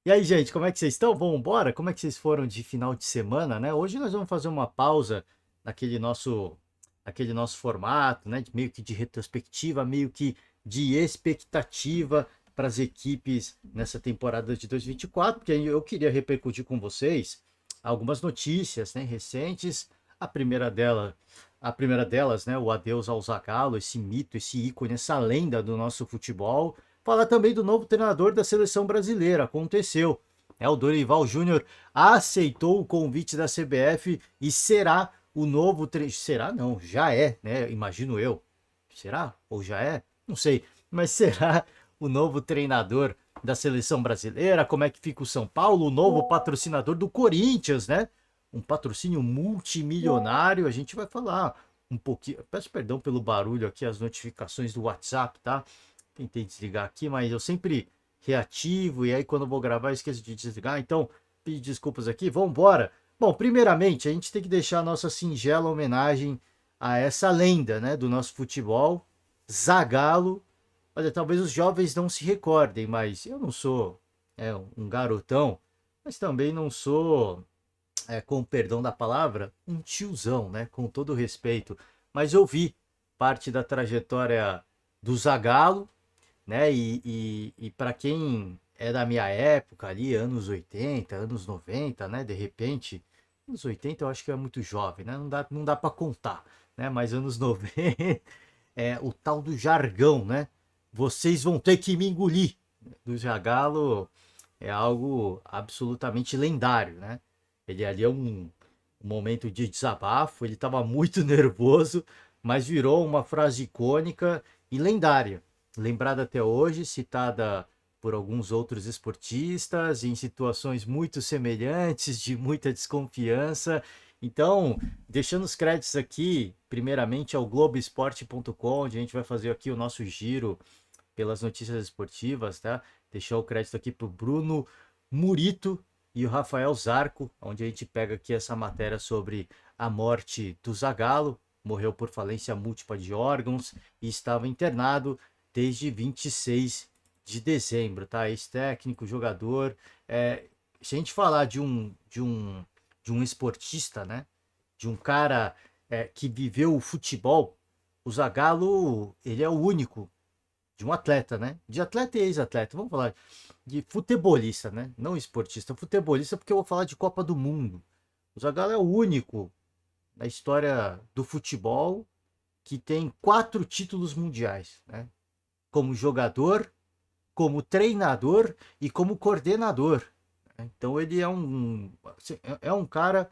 E aí, gente, como é que vocês estão? Vamos embora? Como é que vocês foram de final de semana, né? Hoje nós vamos fazer uma pausa naquele nosso formato, né? Meio que de retrospectiva, meio que de expectativa para as equipes nessa temporada de 2024, porque eu queria repercutir com vocês algumas notícias, né, recentes. A primeira dela, a primeira delas, né, o adeus ao Zagallo, esse mito, esse ícone, essa lenda do nosso futebol. Falar também do novo treinador da seleção brasileira. Aconteceu. O Dorival Júnior aceitou o convite da CBF e será o novo treinador. Será não, já é, né? Imagino eu. Será? Ou já é? Não sei. Mas será o novo treinador da seleção brasileira? Como é que fica o São Paulo? O novo patrocinador do Corinthians, né? Um patrocínio multimilionário. A gente vai falar um pouquinho. Peço perdão pelo barulho aqui, as notificações do WhatsApp, tá? Tentei desligar aqui, mas eu sempre reativo e aí quando eu vou gravar eu esqueço de desligar. Então, pedir desculpas aqui, vamos embora. Bom, primeiramente, a gente tem que deixar a nossa singela homenagem a essa lenda, né, do nosso futebol, Zagallo. Olha, talvez os jovens não se recordem, mas eu não sou um garotão, mas também não sou, com o perdão da palavra, um tiozão, né, com todo respeito. Mas eu vi parte da trajetória do Zagallo, né? E para quem é da minha época ali, anos 80 anos 90, né? De repente, anos 80 eu acho que é muito jovem, né? Não dá para contar, né? Mas anos 90 é o tal do jargão, né? Vocês vão ter que me engolir. Do Zagallo é algo absolutamente lendário, né? Ele ali é um momento de desabafo, ele estava muito nervoso, mas virou uma frase icônica e lendária, lembrada até hoje, citada por alguns outros esportistas em situações muito semelhantes, de muita desconfiança. Então, deixando os créditos aqui, primeiramente ao Globoesporte.com, onde a gente vai fazer aqui o nosso giro pelas notícias esportivas, tá? Deixar o crédito aqui para o Bruno Murito e o Rafael Zarco, onde a gente pega aqui essa matéria sobre a morte do Zagallo, morreu por falência múltipla de órgãos e estava internado desde 26 de dezembro, tá? Ex-técnico, jogador. Se a gente falar de um esportista, né? De um cara que viveu o futebol, o Zagallo, ele é o único de um atleta, né? De atleta e ex-atleta. Vamos falar de futebolista, né? Não esportista, futebolista, porque eu vou falar de Copa do Mundo. O Zagallo é o único na história do futebol que tem 4 títulos mundiais, né? Como jogador, como treinador e como coordenador. Então ele é um cara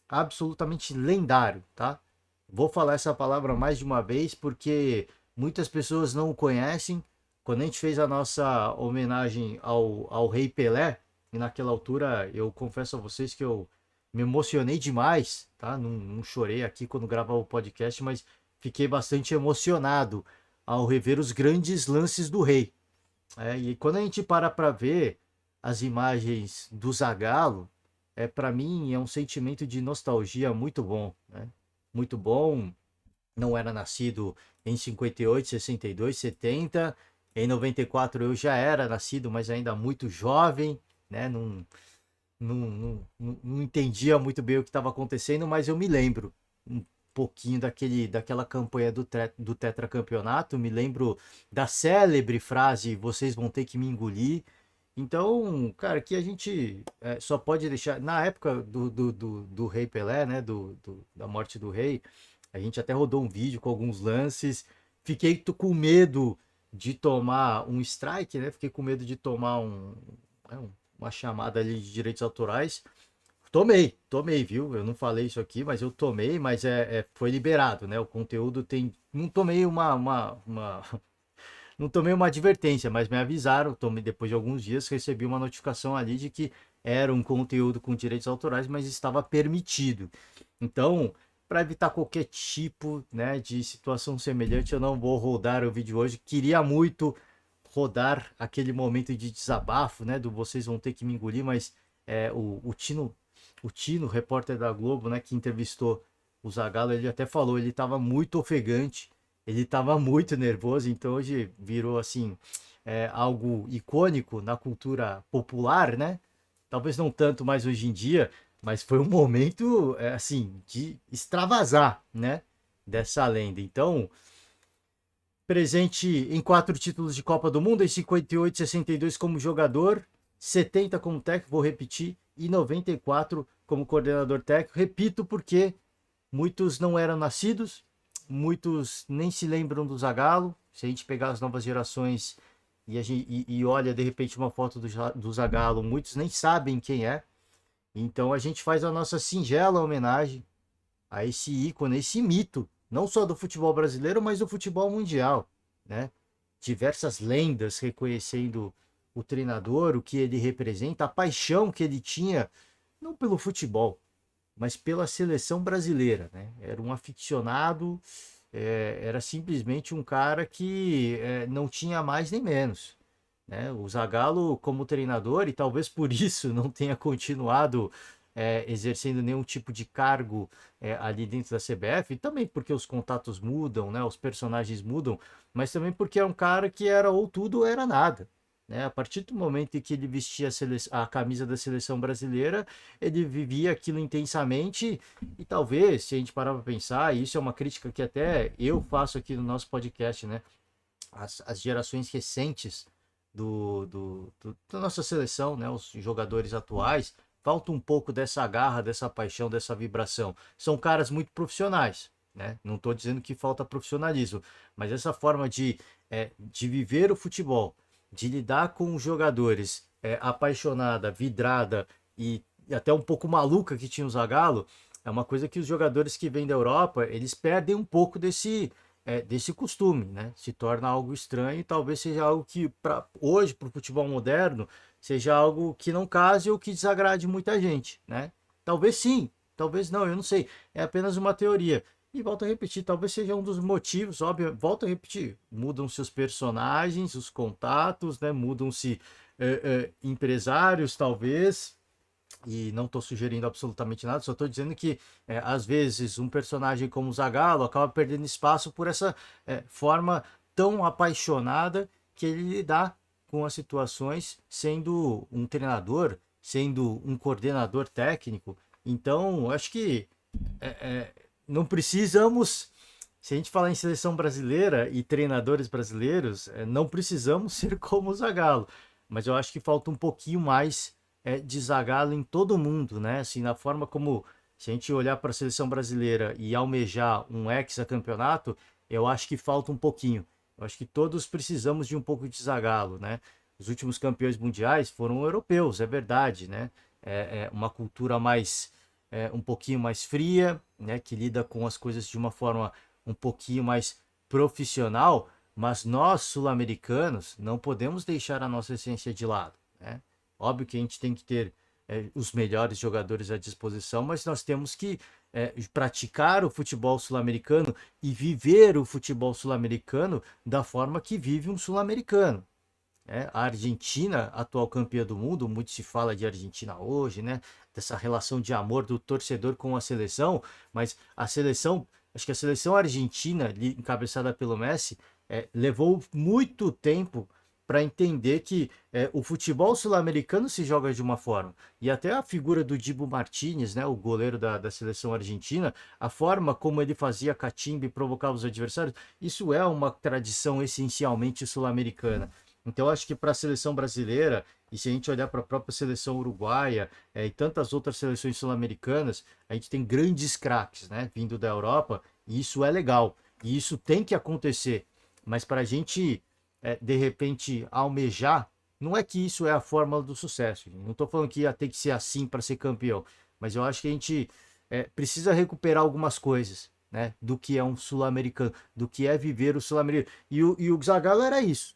absolutamente lendário, tá? Vou falar essa palavra mais de uma vez porque muitas pessoas não o conhecem. Quando a gente fez a nossa homenagem ao Rei Pelé, e naquela altura eu confesso a vocês que eu me emocionei demais, tá? Não chorei aqui quando gravava o podcast, mas fiquei bastante emocionado ao rever os grandes lances do Rei. E quando a gente para ver as imagens do Zagallo, para mim é um sentimento de nostalgia muito bom, né? Muito bom. Não era nascido em 58, 62, 70. Em 94 eu já era nascido, mas ainda muito jovem, né? Não entendia muito bem o que estava acontecendo, mas eu me lembro um pouquinho daquela campanha do tetracampeonato, me lembro da célebre frase: vocês vão ter que me engolir. Então, cara, que a gente só pode deixar. Na época do Rei Pelé, né? Da morte do Rei, a gente até rodou um vídeo com alguns lances. Fiquei com medo de tomar um strike, né? Fiquei com medo de tomar uma chamada ali de direitos autorais. Tomei, viu? Eu não falei isso aqui, mas eu tomei, mas foi liberado, né? O conteúdo tem. Não tomei não tomei uma advertência, mas me avisaram. Tomei, depois de alguns dias, recebi uma notificação ali de que era um conteúdo com direitos autorais, mas estava permitido. Então, para evitar qualquer tipo, né, de situação semelhante, eu não vou rodar o vídeo hoje. Queria muito rodar aquele momento de desabafo, né, do vocês vão ter que me engolir, mas o Tino, repórter da Globo, né, que entrevistou o Zagallo, ele até falou, ele estava muito ofegante, ele estava muito nervoso, então hoje virou assim algo icônico na cultura popular, né? Talvez não tanto mais hoje em dia, mas foi um momento, assim, de extravasar, né? Dessa lenda. Então, presente em 4 títulos de Copa do Mundo, em 58, 62 como jogador, 70 como técnico, vou repetir, e 94 como coordenador técnico. Repito porque muitos não eram nascidos, muitos nem se lembram do Zagallo. Se a gente pegar as novas gerações e olha de repente uma foto do Zagallo, muitos nem sabem quem é. Então a gente faz a nossa singela homenagem a esse ícone, esse mito, não só do futebol brasileiro, mas do futebol mundial, né? Diversas lendas reconhecendo o treinador, o que ele representa, a paixão que ele tinha, não pelo futebol, mas pela seleção brasileira, né? Era um aficionado, era simplesmente um cara que não tinha mais nem menos, né? O Zagallo como treinador, e talvez por isso não tenha continuado exercendo nenhum tipo de cargo ali dentro da CBF, e também porque os contatos mudam, né? Os personagens mudam, mas também porque é um cara que era ou tudo ou era nada. Né? A partir do momento em que ele vestia a camisa da seleção brasileira, ele vivia aquilo intensamente, e talvez, se a gente parar para pensar, e isso é uma crítica que até eu faço aqui no nosso podcast, né? As gerações recentes da nossa seleção, né? Os jogadores atuais, falta um pouco dessa garra, dessa paixão, dessa vibração. São caras muito profissionais, né? Não estou dizendo que falta profissionalismo, mas essa forma de viver o futebol, de lidar com os jogadores, apaixonada, vidrada e até um pouco maluca que tinha o Zagallo, é uma coisa que os jogadores que vêm da Europa, eles perdem um pouco desse costume, né? Se torna algo estranho e talvez seja algo que, hoje, para o futebol moderno, seja algo que não case ou que desagrade muita gente, né? Talvez sim, talvez não, eu não sei. É apenas uma teoria. E volto a repetir, talvez seja um dos motivos, óbvio, volto a repetir, mudam-se os personagens, os contatos, né? Mudam-se empresários, talvez, e não estou sugerindo absolutamente nada, só estou dizendo que às vezes um personagem como o Zagallo acaba perdendo espaço por essa forma tão apaixonada que ele dá com as situações, sendo um treinador, sendo um coordenador técnico. Então, acho que não precisamos, se a gente falar em seleção brasileira e treinadores brasileiros, não precisamos ser como o Zagallo, mas eu acho que falta um pouquinho mais de Zagallo em todo mundo, né? Assim, na forma como, se a gente olhar para a seleção brasileira e almejar um hexacampeonato, eu acho que falta um pouquinho. Eu acho que todos precisamos de um pouco de Zagallo, né? Os últimos campeões mundiais foram europeus, é verdade, né? É uma cultura mais, um pouquinho mais fria, né? Que lida com as coisas de uma forma um pouquinho mais profissional, mas nós, sul-americanos, não podemos deixar a nossa essência de lado, né? Óbvio que a gente tem que ter os melhores jogadores à disposição, mas nós temos que praticar o futebol sul-americano e viver o futebol sul-americano da forma que vive um sul-americano. A Argentina, atual campeã do mundo, muito se fala de Argentina hoje, né? Dessa relação de amor do torcedor com a seleção, mas a seleção, acho que a seleção argentina, encabeçada pelo Messi, levou muito tempo para entender que o futebol sul-americano se joga de uma forma. E até a figura do Dibu Martínez, né, o goleiro da seleção argentina, a forma como ele fazia catimba e provocava os adversários, isso é uma tradição essencialmente sul-americana. Então, acho que para a seleção brasileira, e se a gente olhar para a própria seleção uruguaia e tantas outras seleções sul-americanas, a gente tem grandes craques, né, vindo da Europa, e isso é legal, e isso tem que acontecer. Mas para a gente, de repente, almejar, não é que isso é a fórmula do sucesso. Não estou falando que ia ter que ser assim para ser campeão, mas eu acho que a gente precisa recuperar algumas coisas, né, do que é um sul-americano, do que é viver o sul-americano. E o Zagallo era isso.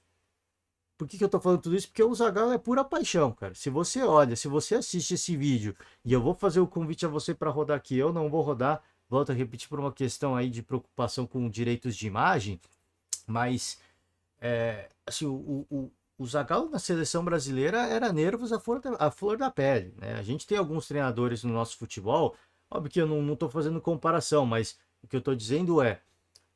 Por que eu tô falando tudo isso? Porque o Zagallo é pura paixão, cara. Se você olha, se você assiste esse vídeo, e eu vou fazer o convite a você para rodar aqui, eu não vou rodar, volto a repetir por uma questão aí de preocupação com direitos de imagem, mas assim, o Zagallo na seleção brasileira era nervos à flor da pele, né? A gente tem alguns treinadores no nosso futebol, óbvio que eu não tô fazendo comparação, mas o que eu tô dizendo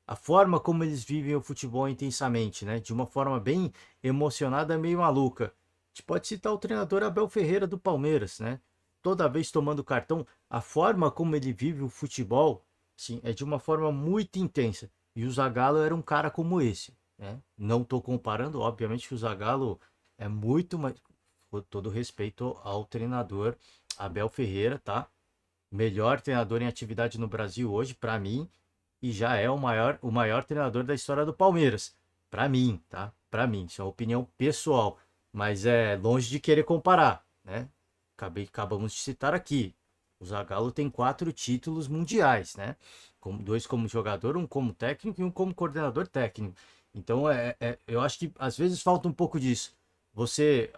a forma como eles vivem o futebol intensamente, né? De uma forma bem emocionada, meio maluca. A gente pode citar o treinador Abel Ferreira do Palmeiras, né? Toda vez tomando cartão, a forma como ele vive o futebol, sim, é de uma forma muito intensa. E o Zagallo era um cara como esse, né? Não estou comparando, obviamente que o Zagallo é muito mais, com todo respeito ao treinador Abel Ferreira, tá? Melhor treinador em atividade no Brasil hoje, para mim, e já é o maior treinador da história do Palmeiras. Para mim, tá? Para mim, isso é uma opinião pessoal, mas é longe de querer comparar, né? Acabamos de citar aqui. O Zagallo tem 4 títulos mundiais, né? Dois como jogador, um como técnico e um como coordenador técnico. Então, eu acho que às vezes falta um pouco disso.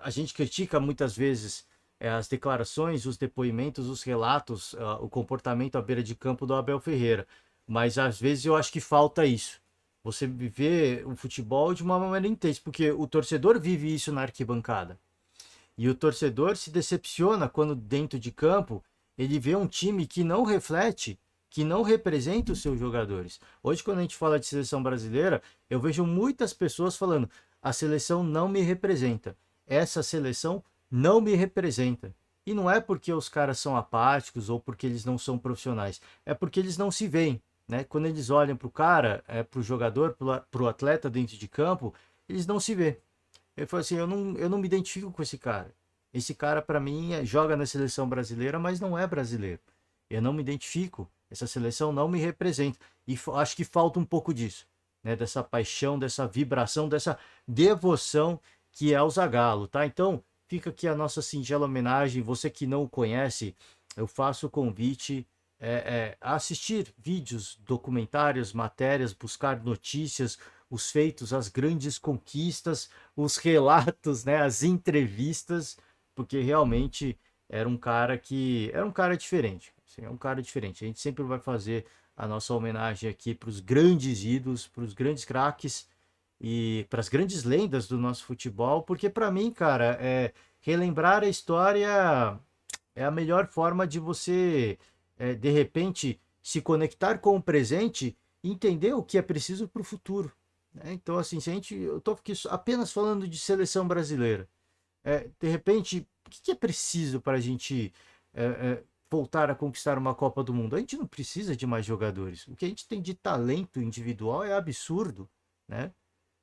A gente critica muitas vezes as declarações, os depoimentos, os relatos, o comportamento à beira de campo do Abel Ferreira. Mas às vezes eu acho que falta isso. Você viver o futebol de uma maneira intensa, porque o torcedor vive isso na arquibancada. E o torcedor se decepciona quando dentro de campo ele vê um time que não reflete, que não representa os seus jogadores. Hoje, quando a gente fala de seleção brasileira, eu vejo muitas pessoas falando: a seleção não me representa. Essa seleção não me representa. E não é porque os caras são apáticos ou porque eles não são profissionais, é porque eles não se veem. Né? Quando eles olham para o cara, para o jogador, para o atleta dentro de campo, eles não se vê. Ele falou assim: eu não me identifico com esse cara. Esse cara, para mim, joga na seleção brasileira, mas não é brasileiro. Eu não me identifico. Essa seleção não me representa. E acho que falta um pouco disso, né? Dessa paixão, dessa vibração, dessa devoção que é o Zagallo, tá? Então, fica aqui a nossa singela homenagem. Você que não o conhece, eu faço o convite a assistir vídeos, documentários, matérias, buscar notícias, os feitos, as grandes conquistas, os relatos, né, as entrevistas, porque realmente era um cara diferente. Assim, é um cara diferente. A gente sempre vai fazer a nossa homenagem aqui para os grandes ídolos, para os grandes craques e para as grandes lendas do nosso futebol, porque para mim, cara, relembrar a história é a melhor forma de você, de repente, se conectar com o presente e entender o que é preciso para o futuro. Né? Então, assim, se a gente, eu estou aqui apenas falando de seleção brasileira. De repente, o que é preciso para a gente voltar a conquistar uma Copa do Mundo? A gente não precisa de mais jogadores. O que a gente tem de talento individual é absurdo, né?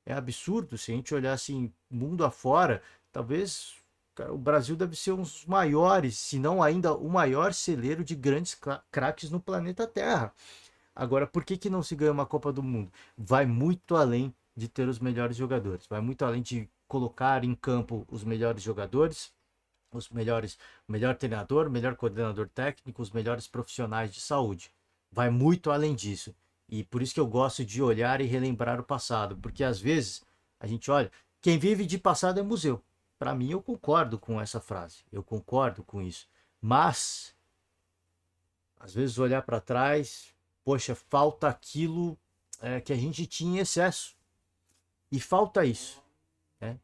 É absurdo se a gente olhar assim, mundo afora, talvez cara, o Brasil deve ser um dos maiores, se não ainda o maior celeiro de grandes craques no planeta Terra. Agora, por que que não se ganha uma Copa do Mundo? Vai muito além de ter os melhores jogadores, vai muito além de colocar em campo os melhores jogadores, o melhor treinador, o melhor coordenador técnico, os melhores profissionais de saúde. Vai muito além disso. E por isso que eu gosto de olhar e relembrar o passado, porque às vezes a gente olha, quem vive de passado é museu. Para mim, eu concordo com essa frase, eu concordo com isso. Mas, às vezes, olhar para trás, poxa, falta aquilo que a gente tinha em excesso. E falta isso. Né?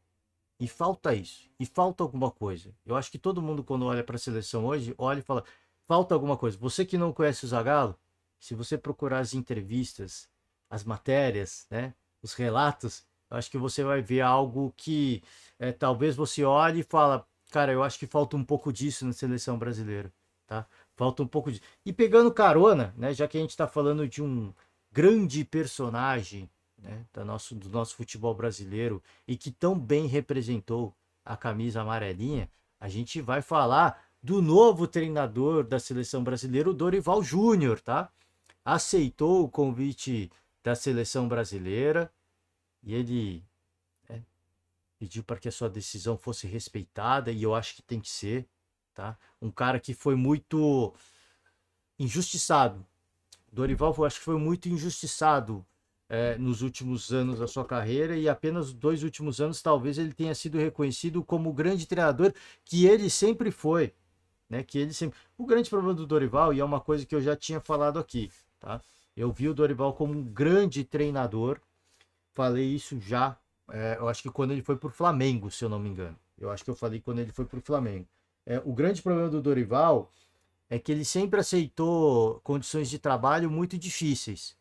E falta isso. E falta alguma coisa. Eu acho que todo mundo, quando olha para a seleção hoje, olha e fala: falta alguma coisa. Você que não conhece o Zagallo, se você procurar as entrevistas, as matérias, né, os relatos, eu acho que você vai ver algo que talvez você olhe e fala: cara, eu acho que falta um pouco disso na seleção brasileira. Tá? Falta um pouco disso. E pegando carona, né, já que a gente está falando de um grande personagem, né, do nosso futebol brasileiro e que tão bem representou a camisa amarelinha, a gente vai falar do novo treinador da seleção brasileira, o Dorival Júnior, tá? Aceitou o convite da seleção brasileira e ele pediu para que a sua decisão fosse respeitada e eu acho que tem que ser, tá? Um cara que foi muito injustiçado. Dorival, eu acho que foi muito injustiçado nos últimos anos da sua carreira e apenas 2 últimos anos talvez ele tenha sido reconhecido como o grande treinador que ele sempre foi, né? Que ele sempre... O grande problema do Dorival, e é uma coisa que eu já tinha falado aqui, tá? Eu vi o Dorival como um grande treinador, falei isso já, eu acho que quando ele foi pro Flamengo, se eu não me engano. Eu acho que eu falei quando ele foi pro Flamengo. O grande problema do Dorival é que ele sempre aceitou condições de trabalho muito difíceis.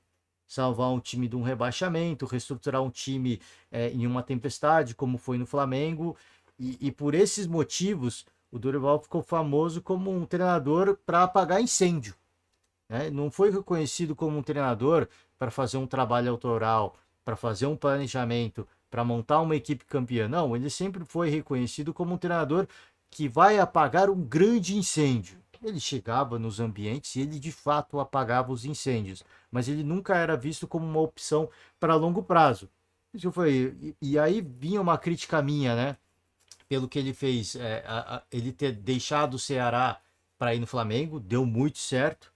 salvar um time de um rebaixamento, reestruturar um time em uma tempestade, como foi no Flamengo. E por esses motivos, o Dorival ficou famoso como um treinador para apagar incêndio, né? Não foi reconhecido como um treinador para fazer um trabalho autoral, para fazer um planejamento, para montar uma equipe campeã. Não, ele sempre foi reconhecido como um treinador que vai apagar um grande incêndio. Ele chegava nos ambientes e ele de fato apagava os incêndios, mas ele nunca era visto como uma opção para longo prazo. Isso foi. E aí vinha uma crítica minha, né? Pelo que ele fez, ele ter deixado o Ceará para ir no Flamengo, deu muito certo,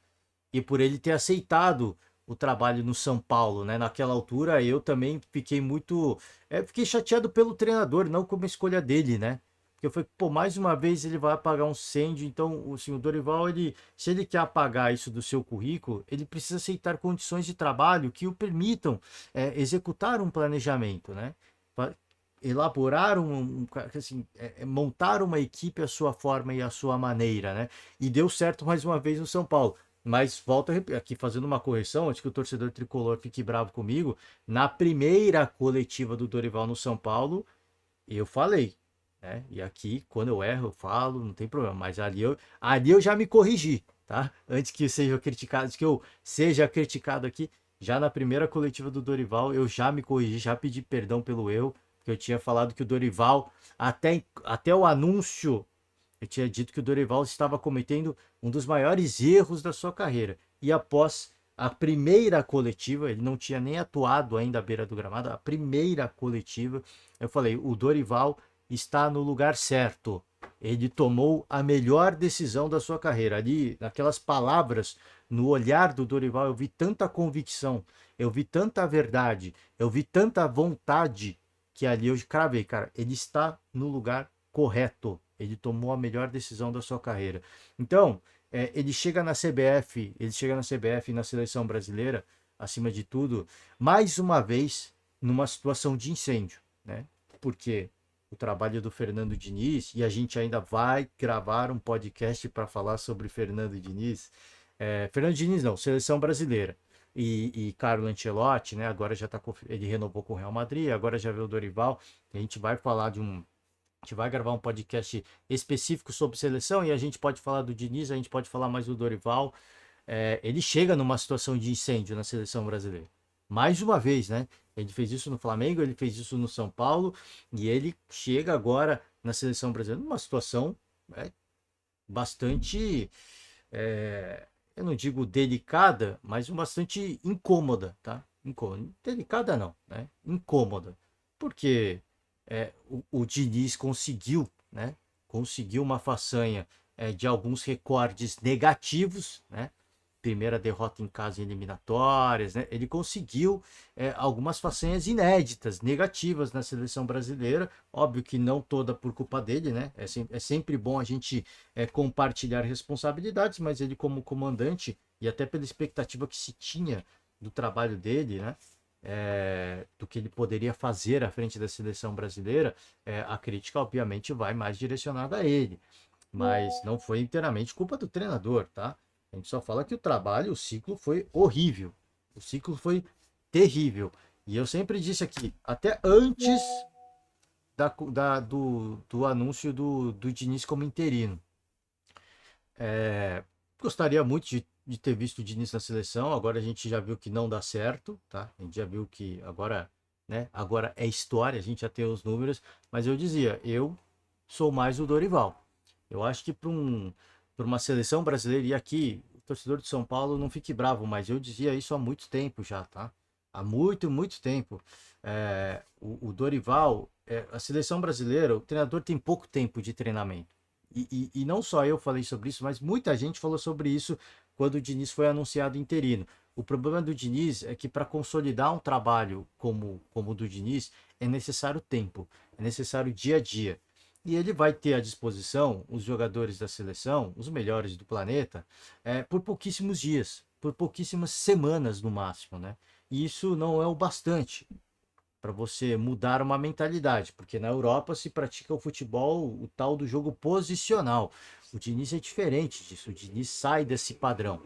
e por ele ter aceitado o trabalho no São Paulo, né? Naquela altura eu também fiquei muito, fiquei chateado pelo treinador, não como a escolha dele, né? Porque eu falei, pô, mais uma vez ele vai apagar um incêndio, então assim, o Dorival, ele, se ele quer apagar isso do seu currículo, ele precisa aceitar condições de trabalho que o permitam executar um planejamento, né? Elaborar assim, montar uma equipe à sua forma e à sua maneira, né? E deu certo mais uma vez no São Paulo. Mas volto aqui fazendo uma correção, antes que o torcedor tricolor fique bravo comigo. Na primeira coletiva do Dorival no São Paulo, eu falei, né? E aqui, quando eu erro, eu falo, não tem problema. Mas ali eu já me corrigi, tá? Antes que eu seja criticado, antes que eu seja criticado aqui, já na primeira coletiva do Dorival, eu já me corrigi, já pedi perdão pelo erro, que eu tinha falado que o Dorival, até o anúncio, eu tinha dito que o Dorival estava cometendo um dos maiores erros da sua carreira. E após a primeira coletiva, ele não tinha nem atuado ainda à beira do gramado, a primeira coletiva, eu falei, o Dorival está no lugar certo. Ele tomou a melhor decisão da sua carreira. Ali, naquelas palavras, no olhar do Dorival, eu vi tanta convicção, eu vi tanta verdade, eu vi tanta vontade, que ali eu cravei, cara, ele está no lugar correto. Ele tomou a melhor decisão da sua carreira. Então, ele chega na CBF, ele chega na CBF e na seleção brasileira, acima de tudo, mais uma vez, numa situação de incêndio, né? Porque o trabalho do Fernando Diniz, e a gente ainda vai gravar um podcast para falar sobre Fernando Diniz. Fernando Diniz não, seleção brasileira. E Carlo Ancelotti, né? Agora já tá, ele renovou com o Real Madrid, agora já veio o Dorival. A gente vai falar a gente vai gravar um podcast específico sobre seleção e a gente pode falar do Diniz, a gente pode falar mais do Dorival. Ele chega numa situação de incêndio na seleção brasileira. Mais uma vez, né? Ele fez isso no Flamengo, ele fez isso no São Paulo e ele chega agora na seleção brasileira numa situação bastante, eu não digo delicada, mas bastante incômoda, tá? Incômoda. Delicada não, né? Incômoda. Porque o Diniz conseguiu, né? Conseguiu uma façanha de alguns recordes negativos, né? Primeira derrota em casa em eliminatórias, né? Ele conseguiu algumas façanhas inéditas, negativas na seleção brasileira. Óbvio que não toda por culpa dele, né? É sempre bom a gente compartilhar responsabilidades, mas ele como comandante e até pela expectativa que se tinha do trabalho dele, né? Do que ele poderia fazer à frente da seleção brasileira, a crítica obviamente vai mais direcionada a ele, mas não foi inteiramente culpa do treinador, tá? A gente só fala que o trabalho, o ciclo foi horrível, o ciclo foi terrível. E eu sempre disse aqui, até antes do anúncio do Diniz como interino, gostaria muito de ter visto o Diniz na seleção. Agora a gente já viu que não dá certo, tá? A gente já viu que agora, né? Agora é história, a gente já tem os números. Mas eu dizia, eu sou mais o Dorival. Eu acho que para uma seleção brasileira, e aqui, o torcedor de São Paulo não fique bravo, mas eu dizia isso há muito tempo já, tá? Há muito, muito tempo. O Dorival, a seleção brasileira, o treinador tem pouco tempo de treinamento. E não só eu falei sobre isso, mas muita gente falou sobre isso quando o Diniz foi anunciado interino. O problema do Diniz é que para consolidar um trabalho como o do Diniz é necessário tempo, é necessário dia a dia. E ele vai ter à disposição os jogadores da seleção, os melhores do planeta, por pouquíssimos dias, por pouquíssimas semanas no máximo, né? E isso não é o bastante para você mudar uma mentalidade, porque na Europa se pratica o futebol, o tal do jogo posicional. O Diniz é diferente disso, o Diniz sai desse padrão.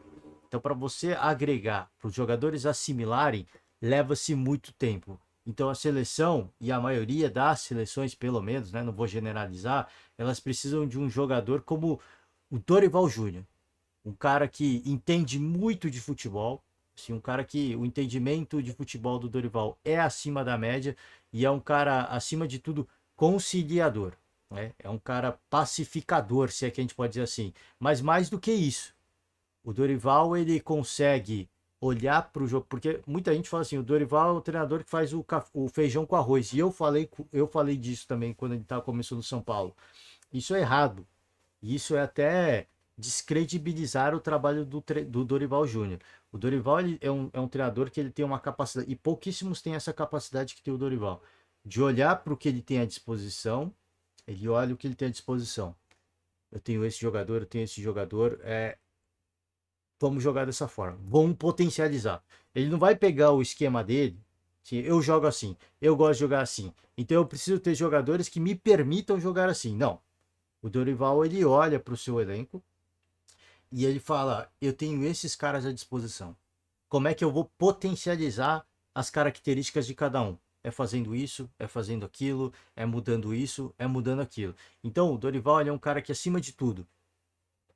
Então, para você agregar, para os jogadores assimilarem, leva-se muito tempo. Então, a seleção, e a maioria das seleções, pelo menos, né, não vou generalizar, elas precisam de um jogador como o Dorival Júnior. Um cara que entende muito de futebol, assim, um cara que o entendimento de futebol do Dorival é acima da média e é um cara, acima de tudo, conciliador. Né? É um cara pacificador, se é que a gente pode dizer assim. Mas mais do que isso, o Dorival ele consegue olhar para o jogo, porque muita gente fala assim, o Dorival é o treinador que faz o feijão com arroz. E eu falei disso também quando ele estava começando no São Paulo. Isso é errado. Isso é até descredibilizar o trabalho do Dorival Júnior. O Dorival ele é um treinador que ele tem uma capacidade, e pouquíssimos têm essa capacidade que tem o Dorival, de olhar para o que ele tem à disposição, ele olha o que ele tem à disposição. Eu tenho esse jogador, eu tenho esse jogador, vamos jogar dessa forma, vamos potencializar. Ele não vai pegar o esquema dele, assim, eu jogo assim, eu gosto de jogar assim, então eu preciso ter jogadores que me permitam jogar assim. Não, o Dorival ele olha para o seu elenco e ele fala: eu tenho esses caras à disposição. Como é que eu vou potencializar as características de cada um? É fazendo isso, é fazendo aquilo, é mudando isso, é mudando aquilo. Então, o Dorival ele é um cara que, acima de tudo,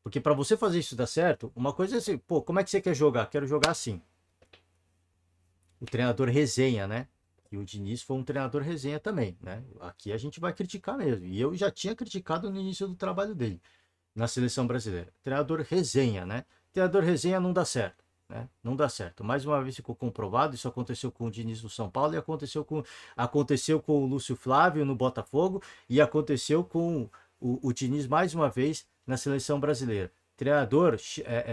porque para você fazer isso dar certo, uma coisa é assim, pô, como é que você quer jogar? Quero jogar assim. O treinador resenha, né? E o Diniz foi um treinador resenha também, né? Aqui a gente vai criticar mesmo. E eu já tinha criticado no início do trabalho dele na seleção brasileira. Treinador resenha, né? Treinador resenha não dá certo, né? Não dá certo. Mais uma vez ficou comprovado, isso aconteceu com o Diniz no São Paulo e aconteceu com o Lúcio Flávio no Botafogo e aconteceu com o Diniz mais uma vez na seleção brasileira. Treinador,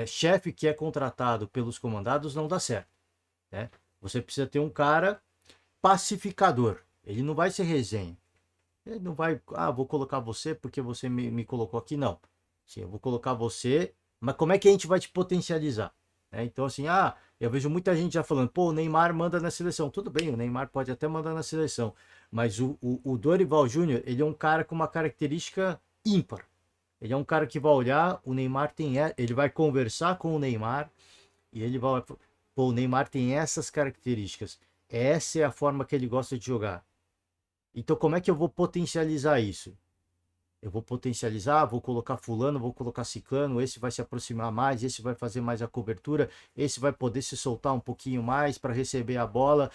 chefe que é contratado pelos comandados não dá certo, né? Você precisa ter um cara pacificador. Ele não vai ser resenha. Ele não vai, vou colocar você porque você me colocou aqui, não. Sim, eu vou colocar você, mas como é que a gente vai te potencializar? Né? Então, assim, eu vejo muita gente já falando, pô, o Neymar manda na seleção. Tudo bem, o Neymar pode até mandar na seleção, mas o Dorival Júnior, ele é um cara com uma característica ímpar. Ele é um cara que vai olhar, o Neymar ele vai conversar com o Neymar e ele vai, pô, o Neymar tem essas características. Essa é a forma que ele gosta de jogar. Então, como é que eu vou potencializar isso? Eu vou potencializar, vou colocar fulano, vou colocar ciclano, esse vai se aproximar mais, esse vai fazer mais a cobertura, esse vai poder se soltar um pouquinho mais para receber a bola,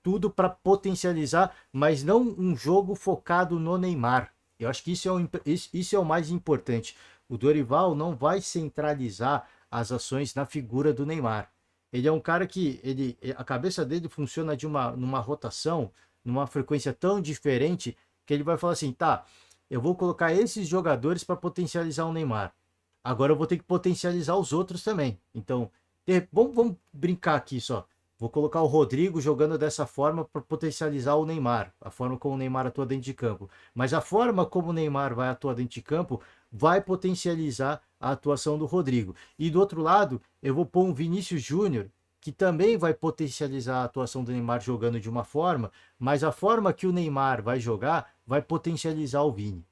tudo para potencializar, mas não um jogo focado no Neymar. Eu acho que isso é o mais importante. O Dorival não vai centralizar as ações na figura do Neymar. Ele é um cara que a cabeça dele funciona numa rotação, numa frequência tão diferente que ele vai falar assim, tá, eu vou colocar esses jogadores para potencializar o Neymar. Agora eu vou ter que potencializar os outros também. Então, vamos brincar aqui só. Vou colocar o Rodrigo jogando dessa forma para potencializar o Neymar, a forma como o Neymar atua dentro de campo. Mas a forma como o Neymar vai atuar dentro de campo vai potencializar a atuação do Rodrigo. E do outro lado, eu vou pôr um Vinícius Júnior, que também vai potencializar a atuação do Neymar jogando de uma forma, mas a forma que o Neymar vai jogar vai potencializar o Vini.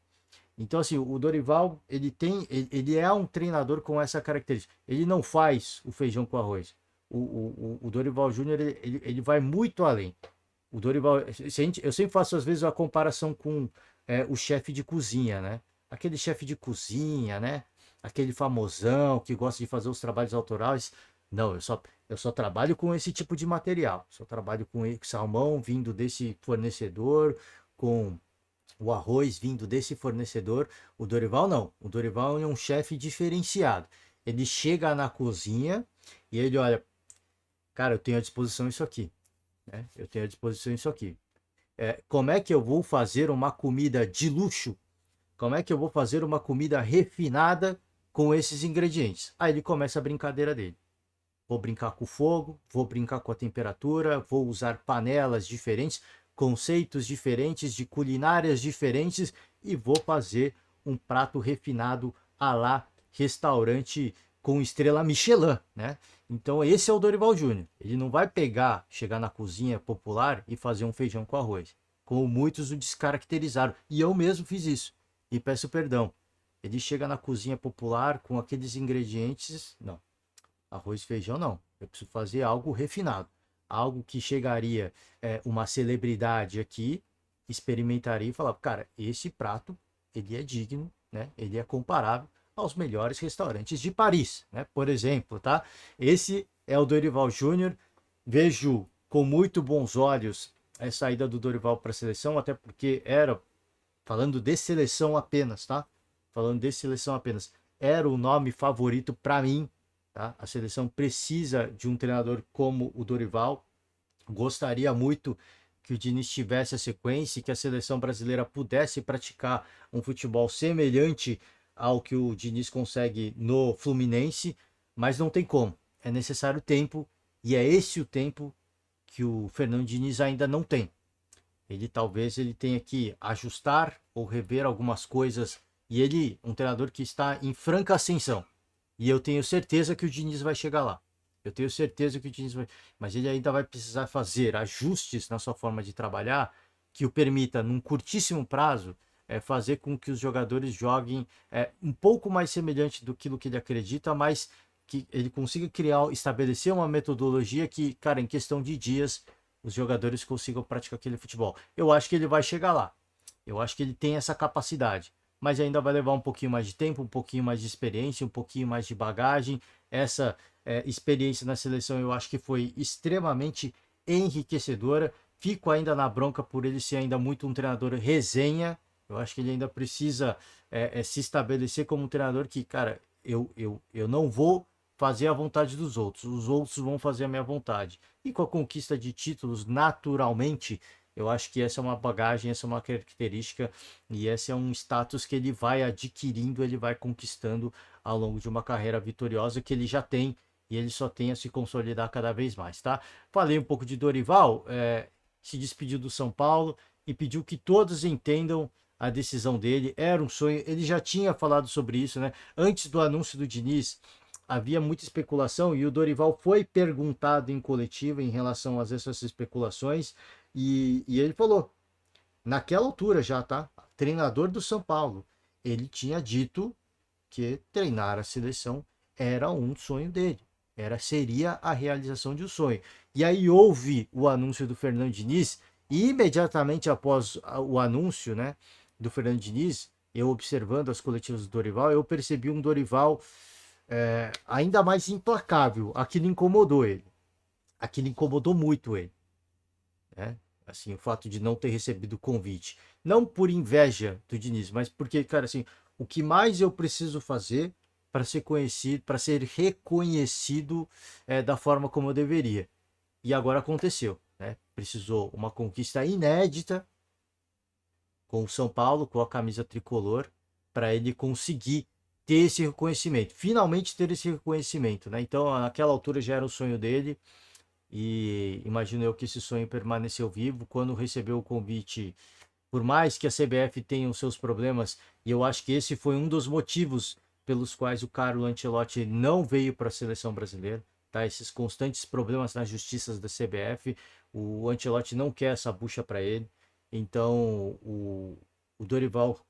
Então, assim, o Dorival, ele é um treinador com essa característica. Ele não faz o feijão com arroz. O Dorival Júnior, ele vai muito além. O Dorival, eu sempre faço, às vezes, a comparação com o chefe de cozinha, né? Aquele chefe de cozinha, né? Aquele famosão que gosta de fazer os trabalhos autorais. Não, eu só trabalho com esse tipo de material. Só trabalho com salmão vindo desse fornecedor, com o arroz vindo desse fornecedor. O Dorival não. O Dorival é um chefe diferenciado. Ele chega na cozinha e ele olha, cara, eu tenho à disposição isso aqui. Né? Eu tenho à disposição isso aqui. Como é que eu vou fazer uma comida de luxo? Como é que eu vou fazer uma comida refinada com esses ingredientes? Aí ele começa a brincadeira dele. Vou brincar com o fogo, vou brincar com a temperatura, vou usar panelas diferentes, conceitos diferentes, de culinárias diferentes e vou fazer um prato refinado à la restaurante com estrela Michelin, né? Então esse é o Dorival Júnior. Ele não vai chegar na cozinha popular e fazer um feijão com arroz, como muitos o descaracterizaram. E eu mesmo fiz isso. E peço perdão. Ele chega na cozinha popular com aqueles ingredientes, não. Arroz e feijão não. Eu preciso fazer algo refinado. Algo que chegaria uma celebridade aqui, experimentaria e falar, cara, esse prato, ele é digno, né? Ele é comparável aos melhores restaurantes de Paris, né? Por exemplo, tá? Esse é o Dorival Júnior. Vejo com muito bons olhos a saída do Dorival para a seleção, até porque era, falando de seleção apenas, tá? Falando de seleção apenas, era o nome favorito para mim, tá? A seleção precisa de um treinador como o Dorival. Gostaria muito que o Diniz tivesse a sequência e que a seleção brasileira pudesse praticar um futebol semelhante ao que o Diniz consegue no Fluminense, mas não tem como. É necessário tempo e é esse o tempo que o Fernando Diniz ainda não tem. Ele tenha que ajustar ou rever algumas coisas e ele, um treinador que está em franca ascensão. E eu tenho certeza que o Diniz vai chegar lá. Eu tenho certeza que o Diniz vai, mas ele ainda vai precisar fazer ajustes na sua forma de trabalhar que o permita, num curtíssimo prazo, fazer com que os jogadores joguem um pouco mais semelhante do que ele acredita, mas que ele consiga criar, estabelecer uma metodologia que, cara, em questão de dias, os jogadores consigam praticar aquele futebol. Eu acho que ele vai chegar lá. Eu acho que ele tem essa capacidade, mas ainda vai levar um pouquinho mais de tempo, um pouquinho mais de experiência, um pouquinho mais de bagagem. Essa experiência na seleção eu acho que foi extremamente enriquecedora. Fico ainda na bronca por ele ser ainda muito um treinador resenha. Eu acho que ele ainda precisa se estabelecer como um treinador que, cara, eu não vou fazer a vontade dos outros, os outros vão fazer a minha vontade. E com a conquista de títulos, naturalmente, eu acho que essa é uma bagagem, essa é uma característica e esse é um status que ele vai adquirindo, ele vai conquistando ao longo de uma carreira vitoriosa que ele já tem e ele só tem a se consolidar cada vez mais, tá? Falei um pouco de Dorival, se despediu do São Paulo e pediu que todos entendam a decisão dele. Era um sonho, ele já tinha falado sobre isso, né? Antes do anúncio do Diniz, havia muita especulação e o Dorival foi perguntado em coletiva em relação a essas especulações e ele falou, naquela altura já, tá? Treinador do São Paulo, ele tinha dito que treinar a seleção era um sonho dele, seria a realização de um sonho. E aí houve o anúncio do Fernando Diniz e imediatamente após o anúncio, né, do Fernando Diniz, eu observando as coletivas do Dorival, eu percebi um Dorival ainda mais implacável. Aquilo incomodou ele. Aquilo incomodou muito ele, né? Assim, o fato de não ter recebido o convite. Não por inveja do Diniz, mas porque, cara, assim, o que mais eu preciso fazer para ser conhecido, para ser reconhecido da forma como eu deveria. E agora aconteceu, né? Precisou uma conquista inédita com o São Paulo, com a camisa tricolor, para ele conseguir ter esse reconhecimento, finalmente ter esse reconhecimento, né? Então, naquela altura já era o sonho dele e imagino eu que esse sonho permaneceu vivo quando recebeu o convite. Por mais que a CBF tenha os seus problemas, e eu acho que esse foi um dos motivos pelos quais o Carlo Ancelotti não veio para a seleção brasileira, tá? Esses constantes problemas nas justiças da CBF, o Ancelotti não quer essa bucha para ele. Então, o Dorival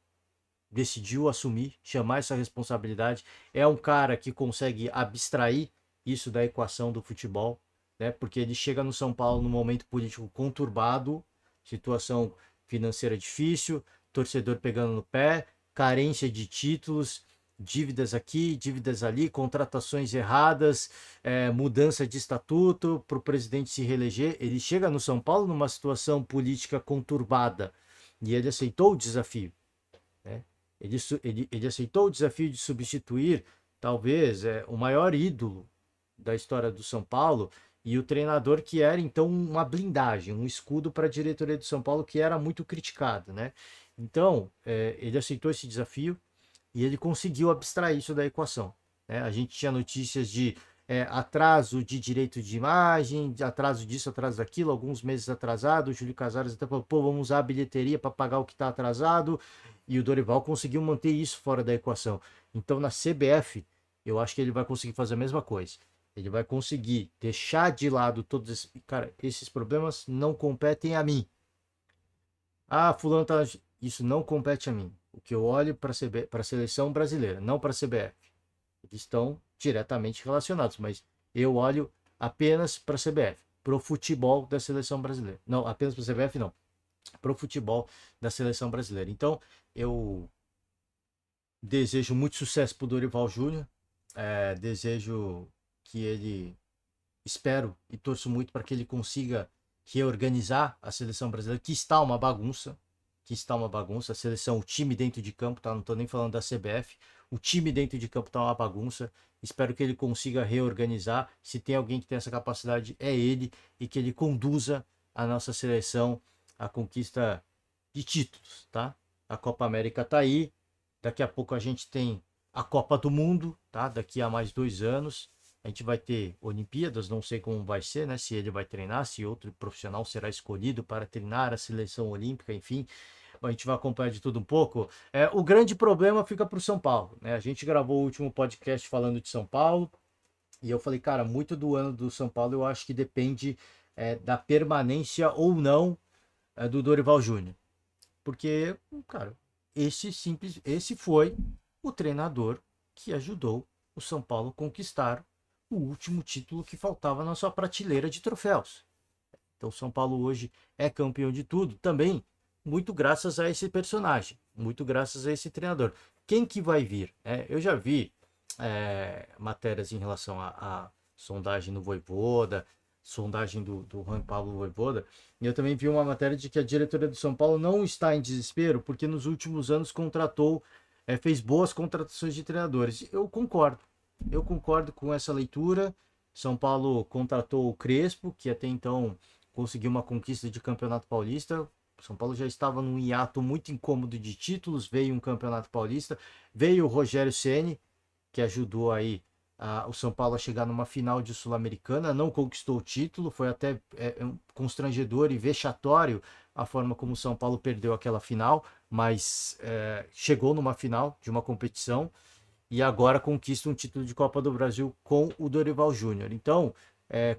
decidiu assumir, chamar essa responsabilidade. É um cara que consegue abstrair isso da equação do futebol, né? Porque ele chega no São Paulo num momento político conturbado, situação financeira difícil, torcedor pegando no pé, carência de títulos, dívidas aqui, dívidas ali, contratações erradas, mudança de estatuto para o presidente se reeleger. Ele chega no São Paulo numa situação política conturbada e ele aceitou o desafio, né? Ele aceitou o desafio de substituir, talvez, o maior ídolo da história do São Paulo e o treinador que era, então, uma blindagem, um escudo para a diretoria do São Paulo que era muito criticado, né? Então, ele aceitou esse desafio e ele conseguiu abstrair isso da equação, né? A gente tinha notícias de atraso de direito de imagem, de atraso disso, atraso daquilo, alguns meses atrasado. O Júlio Casares até falou, pô, vamos usar a bilheteria para pagar o que está atrasado. E o Dorival conseguiu manter isso fora da equação. Então, na CBF, eu acho que ele vai conseguir fazer a mesma coisa. Ele vai conseguir deixar de lado todos esses... Cara, esses problemas não competem a mim. Ah, fulano tá... Isso não compete a mim. O que eu olho para a seleção brasileira, não para a CBF. Eles estão diretamente relacionados, mas Eu olho apenas para a CBF, para o futebol da seleção brasileira. Não, apenas para a CBF não, para o futebol da seleção brasileira. Então, eu desejo muito sucesso para o Dorival Júnior, desejo que ele, espero e torço muito para que ele consiga reorganizar a seleção brasileira, que está uma bagunça, a seleção, o time dentro de campo, tá? Não estou nem falando da CBF, o time dentro de campo está uma bagunça. Espero que ele consiga reorganizar. Se tem alguém que tem essa capacidade, é ele, e que ele conduza a nossa seleção à conquista de títulos, tá? A Copa América tá aí. Daqui a pouco a gente tem a Copa do Mundo, tá? Daqui a mais 2 anos. A gente vai ter Olimpíadas, não sei como vai ser, né? Se ele vai treinar, se outro profissional será escolhido para treinar a seleção olímpica, enfim. A gente vai acompanhar de tudo um pouco. O grande problema fica para o São Paulo, né? A gente gravou o último podcast falando de São Paulo e eu falei, cara, muito do ano do São Paulo eu acho que depende da permanência ou não do Dorival Júnior. Porque, cara, esse foi o treinador que ajudou o São Paulo a conquistar o último título que faltava na sua prateleira de troféus. Então, o São Paulo hoje é campeão de tudo, também muito graças a esse personagem, muito graças a esse treinador. Quem que vai vir? Eu já vi matérias em relação à sondagem no Vojvoda, sondagem do Juan Pablo Vojvoda, e eu também vi uma matéria de que a diretoria do São Paulo não está em desespero, porque nos últimos anos fez boas contratações de treinadores. Eu concordo com essa leitura. São Paulo contratou o Crespo, que até então conseguiu uma conquista de Campeonato Paulista. São Paulo já estava num hiato muito incômodo de títulos, veio um Campeonato Paulista, veio o Rogério Ceni, que ajudou aí o São Paulo a chegar numa final de Sul-Americana, não conquistou o título, foi até constrangedor e vexatório a forma como o São Paulo perdeu aquela final, mas chegou numa final de uma competição e agora conquista um título de Copa do Brasil com o Dorival Júnior. Então,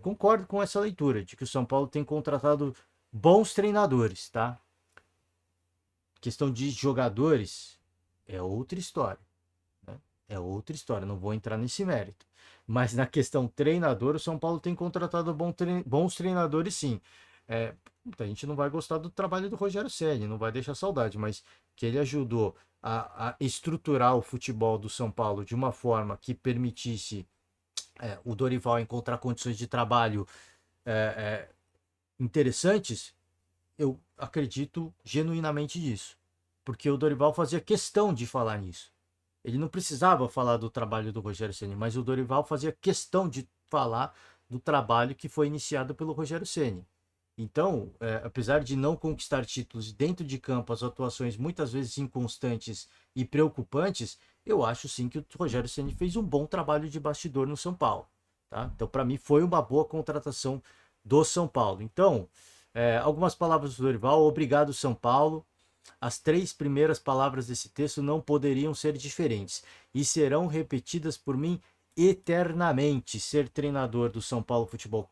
concordo com essa leitura de que o São Paulo tem contratado bons treinadores, tá? Questão de jogadores é outra história. É outra história, não vou entrar nesse mérito. Mas na questão treinador, o São Paulo tem contratado bons treinadores, sim. A gente não vai gostar do trabalho do Rogério Ceni, não vai deixar saudade, mas que ele ajudou a estruturar o futebol do São Paulo de uma forma que permitisse o Dorival encontrar condições de trabalho interessantes, eu acredito genuinamente nisso. Porque o Dorival fazia questão de falar nisso. Ele não precisava falar do trabalho do Rogério Ceni, mas o Dorival fazia questão de falar do trabalho que foi iniciado pelo Rogério Ceni. Então, apesar de não conquistar títulos dentro de campo, as atuações muitas vezes inconstantes e preocupantes, eu acho sim que o Rogério Ceni fez um bom trabalho de bastidor no São Paulo. Tá? Então, para mim, foi uma boa contratação do São Paulo. Então, algumas palavras do Dorival. Obrigado, São Paulo. As 3 primeiras palavras desse texto não poderiam ser diferentes e serão repetidas por mim eternamente. Ser treinador do São Paulo Futebol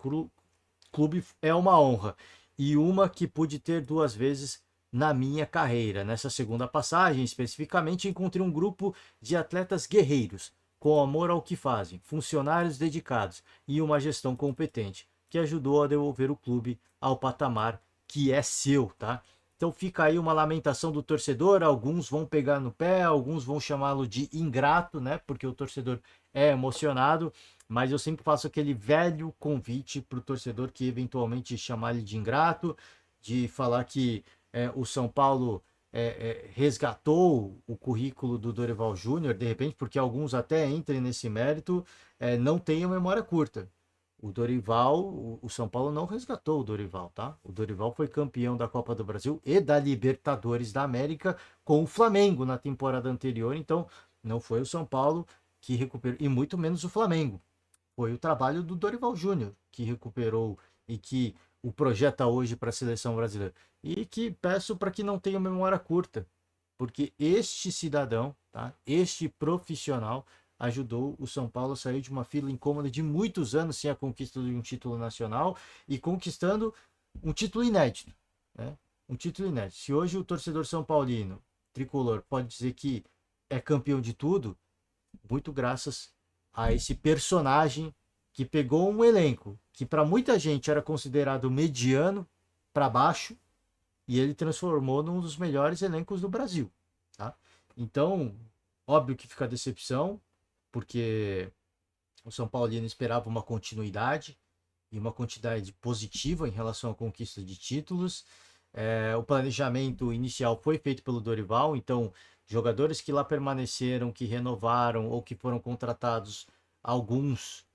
Clube é uma honra e uma que pude ter 2 vezes na minha carreira. Nessa segunda passagem, especificamente, encontrei um grupo de atletas guerreiros, com amor ao que fazem, funcionários dedicados e uma gestão competente, que ajudou a devolver o clube ao patamar que é seu, tá? Então fica aí uma lamentação do torcedor, alguns vão pegar no pé, alguns vão chamá-lo de ingrato, né? Porque o torcedor é emocionado, mas eu sempre faço aquele velho convite para o torcedor que eventualmente chamar ele de ingrato, de falar que o São Paulo resgatou o currículo do Dorival Júnior, de repente, porque alguns até entrem nesse mérito, não tenham memória curta. O Dorival, o São Paulo não resgatou o Dorival, tá? O Dorival foi campeão da Copa do Brasil e da Libertadores da América com o Flamengo na temporada anterior, então não foi o São Paulo que recuperou, e muito menos o Flamengo. Foi o trabalho do Dorival Júnior que recuperou e que o projeta hoje para a seleção brasileira. E que peço para que não tenha memória curta, porque este cidadão, tá? Este profissional ajudou o São Paulo a sair de uma fila incômoda de muitos anos sem a conquista de um título nacional e conquistando um título inédito, né? Um título inédito. Se hoje o torcedor são paulino, tricolor, pode dizer que é campeão de tudo, muito graças a esse personagem que pegou um elenco que para muita gente era considerado mediano para baixo e ele transformou num dos melhores elencos do Brasil, tá? Então, óbvio que fica a decepção, porque o São Paulino esperava uma continuidade e uma quantidade positiva em relação à conquista de títulos. O planejamento inicial foi feito pelo Dorival, então jogadores que lá permaneceram, que renovaram ou que foram contratados, alguns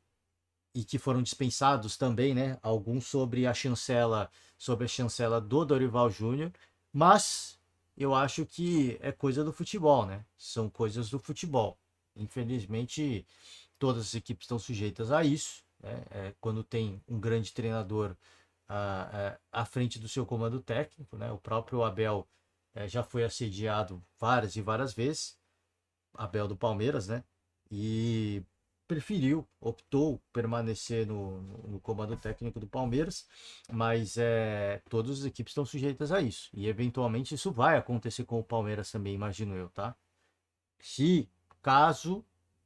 e que foram dispensados também, né? Alguns sobre a chancela do Dorival Júnior, mas eu acho que é coisa do futebol, né? São coisas do futebol. Infelizmente, todas as equipes estão sujeitas a isso, né? Quando tem um grande treinador à frente do seu comando técnico, né? O próprio Abel já foi assediado várias e várias vezes, Abel do Palmeiras, né? E optou permanecer no comando técnico do Palmeiras, mas todas as equipes estão sujeitas a isso. E eventualmente isso vai acontecer com o Palmeiras também, imagino eu, tá? Se caso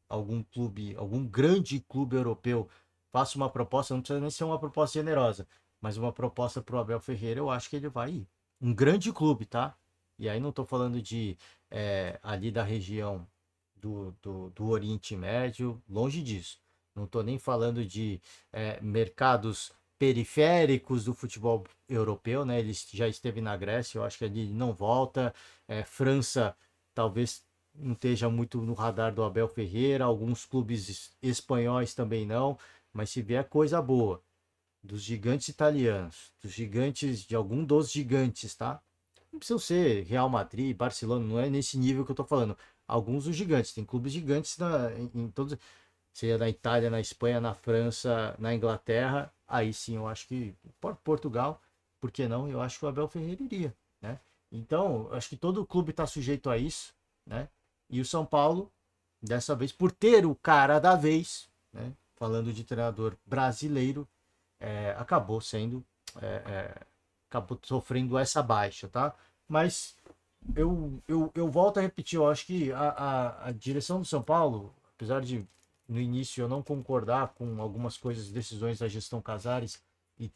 algum clube, algum grande clube europeu faça uma proposta, não precisa nem ser uma proposta generosa, mas uma proposta para o Abel Ferreira, eu acho que ele vai ir. Um grande clube, tá? E aí não estou falando de ali da região do Oriente Médio, longe disso. Não estou nem falando de mercados periféricos do futebol europeu, né? Ele já esteve na Grécia, eu acho que ele não volta. França talvez não esteja muito no radar do Abel Ferreira, alguns clubes espanhóis também não, mas se vier coisa boa dos gigantes italianos, dos gigantes, de algum dos gigantes, tá? Não precisam ser Real Madrid, Barcelona, não é nesse nível que eu tô falando. Alguns dos gigantes, tem clubes gigantes em todos, seja na Itália, na Espanha, na França, na Inglaterra, aí sim eu acho que Portugal, por que não? Eu acho que o Abel Ferreira iria, né? Então, eu acho que todo clube está sujeito a isso, né? E o São Paulo, dessa vez, por ter o cara da vez, né? Falando de treinador brasileiro, acabou sendo, é, é, acabou sofrendo essa baixa, tá? Mas eu volto a repetir, eu acho que a direção do São Paulo, apesar de no início eu não concordar com algumas coisas, decisões da gestão Casares e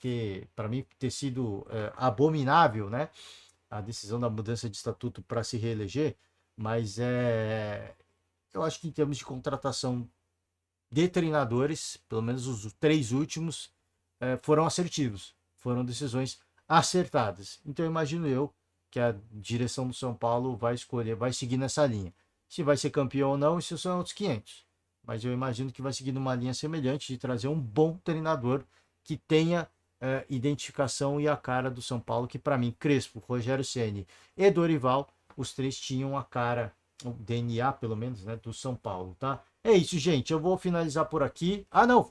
para mim, ter sido abominável, né? A decisão da mudança de estatuto para se reeleger, mas eu acho que em termos de contratação de treinadores, pelo menos os três últimos, foram assertivos, foram decisões acertadas. Então imagino eu que a direção do São Paulo vai escolher, vai seguir nessa linha. Se vai ser campeão ou não, isso são outros 500. Mas eu imagino que vai seguir numa linha semelhante de trazer um bom treinador que tenha identificação e a cara do São Paulo, que para mim, Crespo, Rogério Ceni e Dorival, os três tinham a cara, o DNA pelo menos, né, do São Paulo, tá? É isso, gente. Eu vou finalizar por aqui. Ah, não.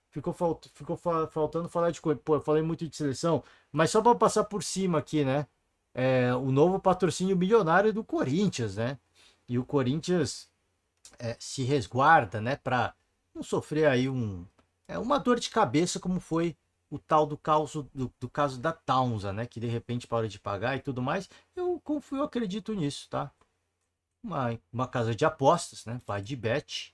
Ficou faltando falar de coisa. Pô, eu falei muito de seleção, mas só para passar por cima aqui, né? O novo patrocínio milionário do Corinthians, né? E o Corinthians se resguarda, né? Para não sofrer aí uma dor de cabeça, como foi o tal do caso da Taunza, né? Que de repente parou de pagar e tudo mais. Eu confio, eu acredito nisso, tá? Uma casa de apostas, né? Vai de bet,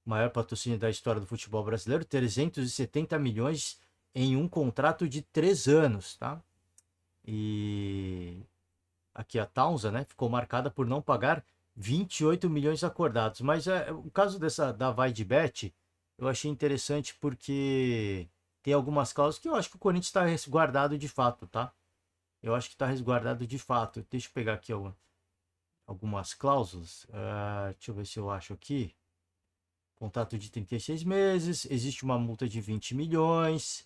maior patrocínio da história do futebol brasileiro, 370 milhões em um contrato de 3 anos, tá? E aqui a Taunza, né, ficou marcada por não pagar 28 milhões acordados. Mas o caso da Vai de Bet, eu achei interessante porque tem algumas cláusulas que eu acho que o Corinthians está resguardado de fato, tá? Eu acho que está resguardado de fato. Deixa eu pegar aqui algumas cláusulas. Deixa eu ver se eu acho aqui. Contrato de 36 meses, existe uma multa de 20 milhões,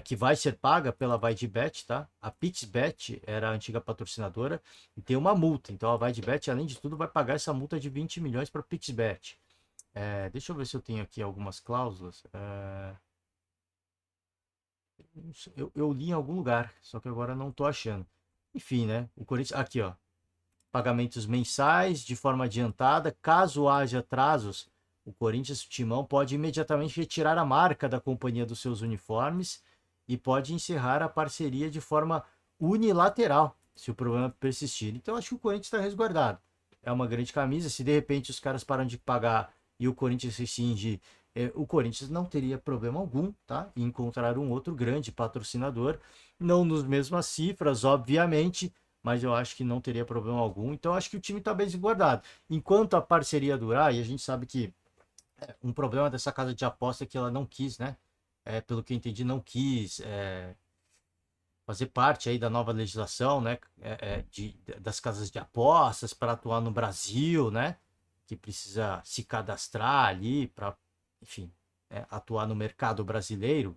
que vai ser paga pela VaiDebet, tá? A PixBet era a antiga patrocinadora e tem uma multa. Então a VaiDebet, além de tudo, vai pagar essa multa de 20 milhões para a PixBet. Deixa eu ver se eu tenho aqui algumas cláusulas. Eu li em algum lugar, só que agora não estou achando. Enfim, né? O Corinthians. Aqui, ó. Pagamentos mensais de forma adiantada. Caso haja atrasos, o Corinthians Timão pode imediatamente retirar a marca da companhia dos seus uniformes e pode encerrar a parceria de forma unilateral, se o problema persistir. Então, acho que o Corinthians está resguardado. É uma grande camisa. Se de repente os caras param de pagar e o Corinthians rescinde, o Corinthians não teria problema algum, tá? Em encontrar um outro grande patrocinador, não nos mesmas cifras, obviamente, mas eu acho que não teria problema algum. Então, eu acho que o time está bem guardado. Enquanto a parceria durar, e a gente sabe que um problema dessa casa de aposta é que ela não quis, né? Pelo que eu entendi, não quis fazer parte aí da nova legislação, né? Das casas de apostas para atuar no Brasil, né? Que precisa se cadastrar ali para, enfim, atuar no mercado brasileiro.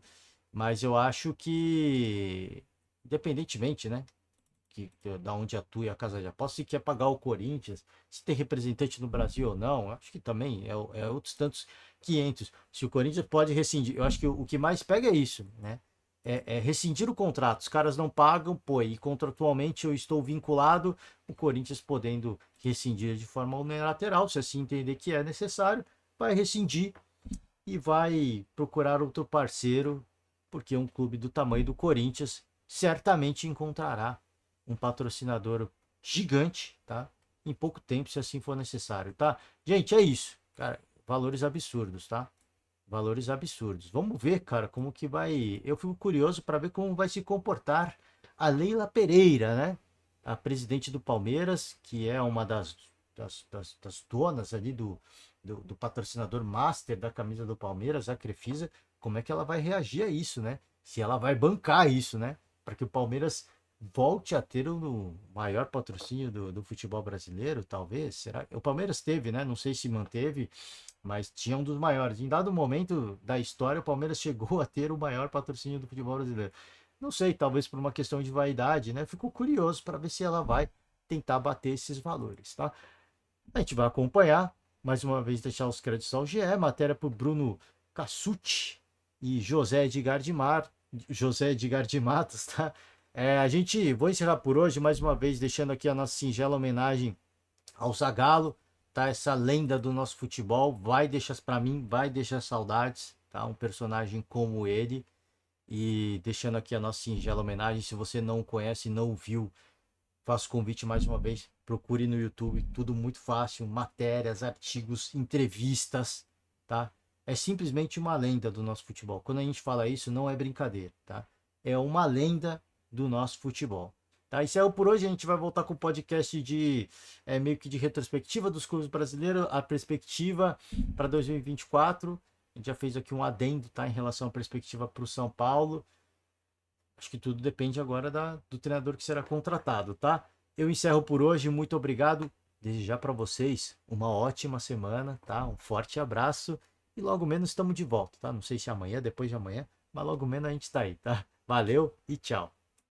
Mas eu acho que, independentemente, né? Da onde atua a casa de apostas, se quer pagar o Corinthians, se tem representante no Brasil ou não, acho que também é outros tantos 500. Se o Corinthians pode rescindir, eu acho que o que mais pega é isso, né? Rescindir o contrato. Os caras não pagam, pô, e contratualmente eu estou vinculado, o Corinthians podendo rescindir de forma unilateral, se assim entender que é necessário, vai rescindir e vai procurar outro parceiro, porque um clube do tamanho do Corinthians certamente encontrará um patrocinador gigante, tá? Em pouco tempo, se assim for necessário, tá? Gente, é isso, cara. Valores absurdos, tá? Valores absurdos. Vamos ver, cara, como que vai. Eu fico curioso para ver como vai se comportar a Leila Pereira, né? A presidente do Palmeiras, que é uma das donas ali do patrocinador master da camisa do Palmeiras, a Crefisa. Como é que ela vai reagir a isso, né? Se ela vai bancar isso, né? Para que o Palmeiras volte a ter o maior patrocínio do futebol brasileiro, talvez. Será? O Palmeiras teve, né? Não sei se manteve, mas tinha um dos maiores. Em dado momento da história, o Palmeiras chegou a ter o maior patrocínio do futebol brasileiro. Não sei, talvez por uma questão de vaidade, né? Fico curioso para ver se ela vai tentar bater esses valores, tá? A gente vai acompanhar, mais uma vez deixar os créditos ao GE, matéria por Bruno Cassucci e José Edgar de Matos, tá? Vou encerrar por hoje, mais uma vez deixando aqui a nossa singela homenagem ao Zagallo, tá? Essa lenda do nosso futebol vai deixar para mim, vai deixar saudades, tá? Um personagem como ele. E deixando aqui a nossa singela homenagem, se você não conhece, não viu, faço o convite mais uma vez, procure no YouTube, tudo muito fácil, matérias, artigos, entrevistas, tá? É simplesmente uma lenda do nosso futebol. Quando a gente fala isso, não é brincadeira, tá? É uma lenda do nosso futebol. Tá, isso é por hoje. A gente vai voltar com o podcast meio que de retrospectiva dos clubes brasileiros, a perspectiva para 2024. A gente já fez aqui um adendo, tá, em relação à perspectiva para o São Paulo. Acho que tudo depende agora do treinador que será contratado, tá? Eu encerro por hoje. Muito obrigado. Desejar para vocês uma ótima semana, tá? Um forte abraço e logo menos estamos de volta, tá? Não sei se amanhã, depois de amanhã, mas logo menos a gente está aí, tá? Valeu e tchau.